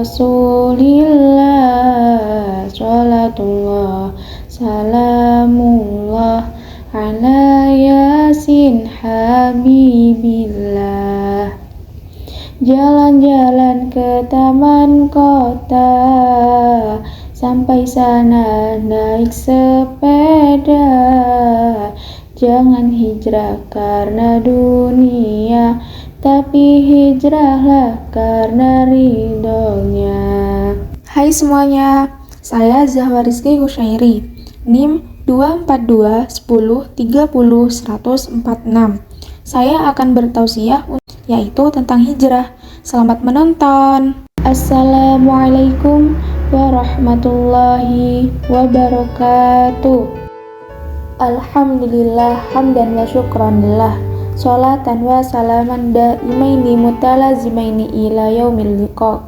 Rasulillah, sholatullah, salamullah, ala yasin habibillah. Jalan-jalan ke taman kota, sampai sana naik sepeda. Jangan hijrah karena dunia, tapi hijrahlah karena ridhonya. Hai semuanya, saya Zahwa Rizky Kusyairi, NIM 242 10 30 146. Saya akan bertausiah yaitu tentang hijrah. Selamat menonton. Assalamualaikum warahmatullahi wabarakatuh. Alhamdulillah hamdan wa syukranillah, sholatan wa salaman daimaini mutalazimaini ila yaumil liqa.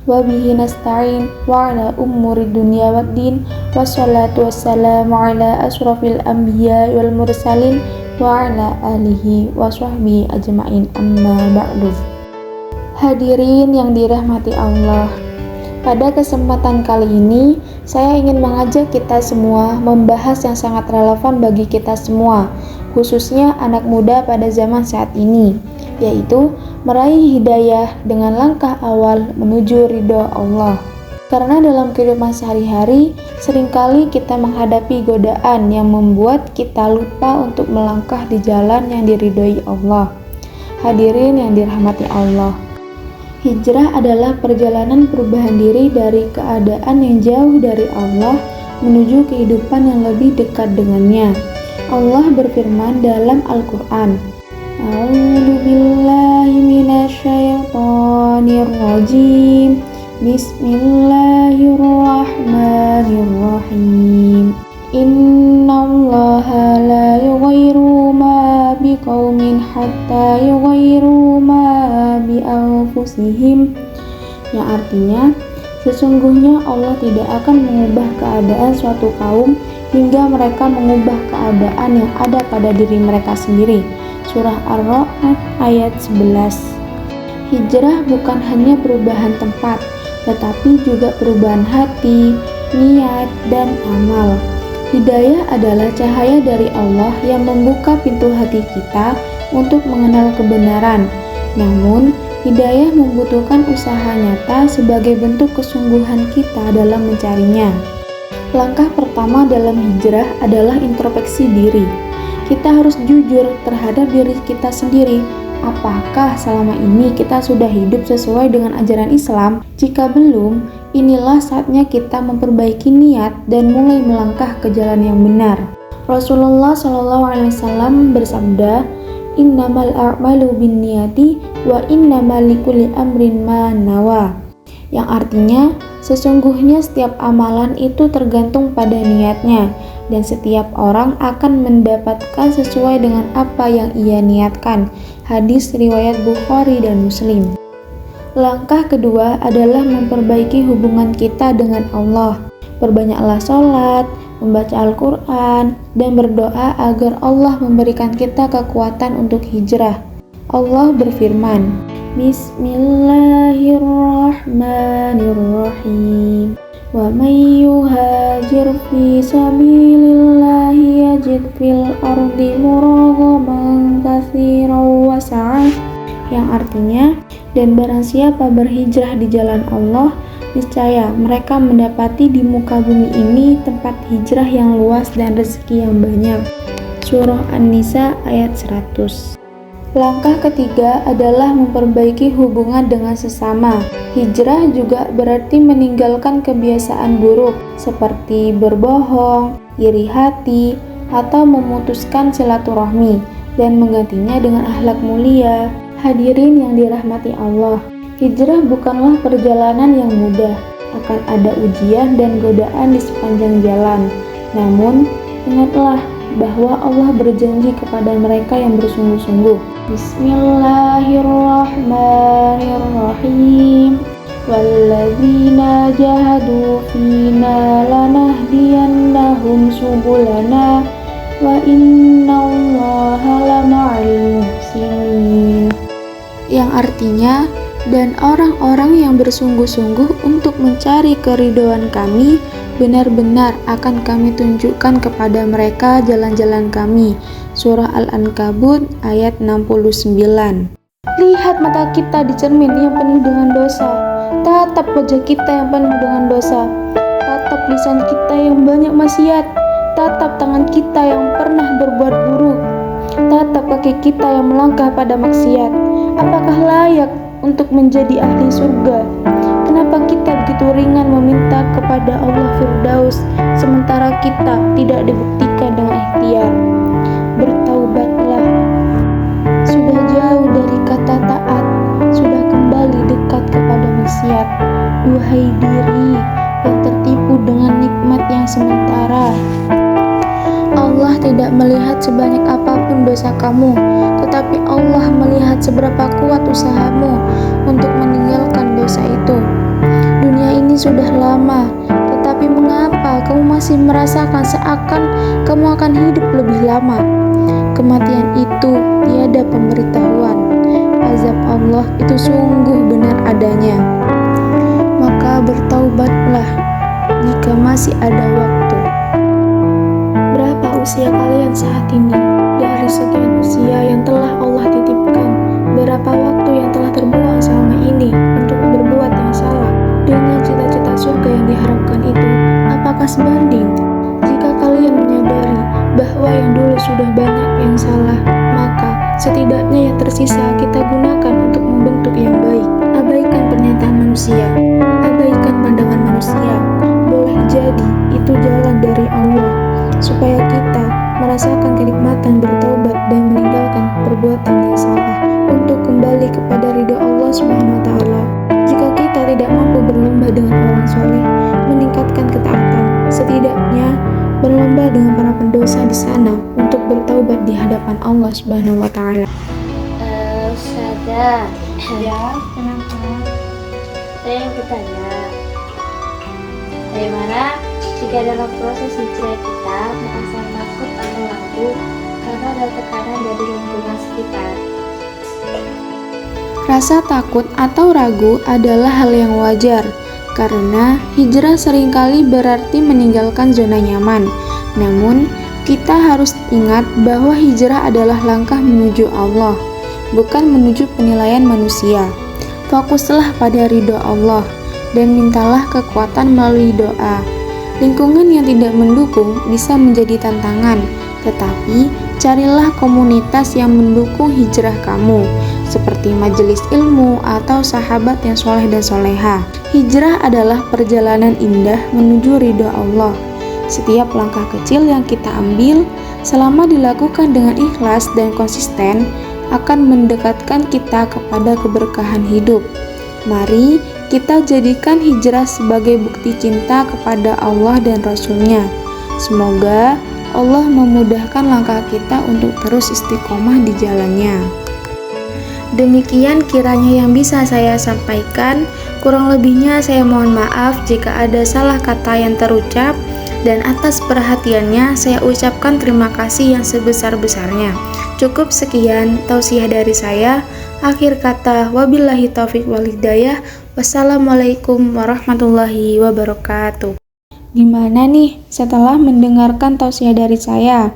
Wa bihi nasta'in wa ala umuri dunya waddin, wassalatu wassalamu ala asrafil anbiya wal mursalin wa ala alihi wa sahbihi ajma'in, amma ba'du. Hadirin yang dirahmati Allah, pada kesempatan kali ini saya ingin mengajak kita semua membahas yang sangat relevan bagi kita semua, khususnya anak muda pada zaman saat ini, yaitu meraih hidayah dengan langkah awal menuju ridho Allah. Karena dalam kehidupan sehari-hari, seringkali kita menghadapi godaan yang membuat kita lupa untuk melangkah di jalan yang diridhoi Allah. Hadirin yang dirahmati Allah, hijrah adalah perjalanan perubahan diri dari keadaan yang jauh dari Allah menuju kehidupan yang lebih dekat dengannya. Allah berfirman dalam Al-Quran, A'udzu billahi minasyaitonir rajim. Bismillahirrahmanirrahim. Innallaha la yughayyiru ma biqaumin hatta yughayyiru ma bi anfusihim. Yang artinya, sesungguhnya Allah tidak akan mengubah keadaan suatu kaum hingga mereka mengubah keadaan yang ada pada diri mereka sendiri. Surah Ar-Ra'd ayat 11. Hijrah bukan hanya perubahan tempat, tetapi juga perubahan hati, niat, dan amal. Hidayah adalah cahaya dari Allah yang membuka pintu hati kita untuk mengenal kebenaran. Namun, hidayah membutuhkan usaha nyata sebagai bentuk kesungguhan kita dalam mencarinya. Langkah pertama dalam hijrah adalah introspeksi diri. Kita harus jujur terhadap diri kita sendiri. Apakah selama ini kita sudah hidup sesuai dengan ajaran Islam? Jika belum, inilah saatnya kita memperbaiki niat dan mulai melangkah ke jalan yang benar. Rasulullah SAW bersabda, Innamal a'malu binniyati wa innamal likulli amrin ma nawa. Yang artinya, sesungguhnya setiap amalan itu tergantung pada niatnya, dan setiap orang akan mendapatkan sesuai dengan apa yang ia niatkan. Hadis riwayat Bukhari dan Muslim. Langkah kedua adalah memperbaiki hubungan kita dengan Allah. Perbanyaklah sholat, membaca Al-Quran, dan berdoa agar Allah memberikan kita kekuatan untuk hijrah. Allah berfirman, Bismillahirrahmanirrahim. Wa may yuhajir fi sabilillahi yajid fil ardi muraghaman katsiran wa sa'ah. Yang artinya, dan barang siapa berhijrah di jalan Allah, niscaya mereka mendapati di muka bumi ini tempat hijrah yang luas dan rezeki yang banyak. Surah An-Nisa ayat 100. Langkah ketiga adalah memperbaiki hubungan dengan sesama. Hijrah juga berarti meninggalkan kebiasaan buruk seperti berbohong, iri hati, atau memutuskan silaturahmi dan menggantinya dengan akhlak mulia. Hadirin yang dirahmati Allah, hijrah bukanlah perjalanan yang mudah. Akan ada ujian dan godaan di sepanjang jalan. Namun, ingatlah bahwa Allah berjanji kepada mereka yang bersungguh-sungguh. Bismillahirrahmanirrahim. Walladzina jahadu fina lanahdiyannahum subulana wa innallaha lama'al muhsinin. Yang artinya, Dan orang-orang yang bersungguh-sungguh untuk mencari keridhaan Kami, benar-benar akan Kami tunjukkan kepada mereka jalan-jalan Kami. Surah Al-Ankabut ayat 69. Lihat mata kita di cermin yang penuh dengan dosa. Tatap wajah kita yang penuh dengan dosa. Tatap lisan kita yang banyak maksiat. Tatap tangan kita yang pernah berbuat buruk. Tatap kaki kita yang melangkah pada maksiat. Apakah layak untuk menjadi ahli surga? Kenapa kita begitu ringan meminta kepada Allah Firdaus, sementara kita tidak dibuktikan dengan ikhtiar? Bertaubatlah. Sudah jauh dari kata taat, sudah kembali dekat kepada maksiat. Duhai diri yang tertipu dengan nikmat yang sementara, Allah tidak melihat sebanyak apapun dosa kamu, tetapi Allah melihat seberapa kuat usahamu untuk meninggalkan dosa itu. Dunia ini sudah lama, tetapi mengapa kamu masih merasakan seakan kamu akan hidup lebih lama? Kematian itu tiada pemberitahuan. Azab Allah itu sungguh benar adanya. Maka bertaubatlah jika masih ada waktu. Berapa usia kalian saat ini? Dari sekian usia yang telah Allah titipkan, berapa waktu yang telah terbuang selama ini untuk berbuat yang salah? Dengan cita-cita surga yang diharapkan itu, apakah sebanding? Jika kalian menyadari bahwa yang dulu sudah banyak yang salah, maka setidaknya yang tersisa kita gunakan untuk membentuk yang baik. Abaikan pernyataan manusia, abaikan pandangan manusia. Boleh jadi itu jalan dari Allah, supaya kita merasakan kenikmatan bertaubat dan meninggalkan perbuatan yang salah untuk kembali kepada ridha Allah Subhanahu wa Ta'ala. Jika kita tidak mampu berlomba dengan orang soleh, meningkatkan ketaatan, setidaknya berlomba dengan para pendosa di sana untuk bertaubat di hadapan Allah Subhanahu wa Ta'ala. Ustazah, Ya, kenapa? saya yang bertanya, bagaimana jika dalam proses hijrah kita merasa takut atau ragu karena ada tekanan dari lingkungan sekitar? Rasa takut atau ragu adalah hal yang wajar, karena hijrah seringkali berarti meninggalkan zona nyaman. Namun, kita harus ingat bahwa hijrah adalah langkah menuju Allah, bukan menuju penilaian manusia. Fokuslah pada ridho Allah, dan mintalah kekuatan melalui doa. Lingkungan yang tidak mendukung bisa menjadi tantangan, tetapi carilah komunitas yang mendukung hijrah kamu, seperti majelis ilmu atau sahabat yang soleh dan soleha. Hijrah adalah perjalanan indah menuju ridha Allah. Setiap langkah kecil yang kita ambil, selama dilakukan dengan ikhlas dan konsisten, akan mendekatkan kita kepada keberkahan hidup. Mari kita jadikan hijrah sebagai bukti cinta kepada Allah dan Rasul-Nya. Semoga Allah memudahkan langkah kita untuk terus istiqomah di jalannya. Demikian kiranya yang bisa saya sampaikan. Kurang lebihnya saya mohon maaf jika ada salah kata yang terucap, dan atas perhatiannya saya ucapkan terima kasih yang sebesar-besarnya. Cukup sekian tausiah dari saya. Akhir kata, wabillahi taufiq wal hidayah. Wassalamualaikum warahmatullahi wabarakatuh. Gimana nih setelah mendengarkan tausiah dari saya?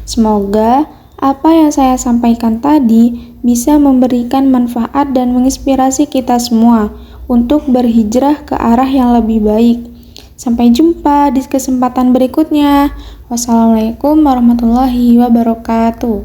Semoga apa yang saya sampaikan tadi bisa memberikan manfaat dan menginspirasi kita semua untuk berhijrah ke arah yang lebih baik. Sampai jumpa di kesempatan berikutnya. Wassalamualaikum warahmatullahi wabarakatuh.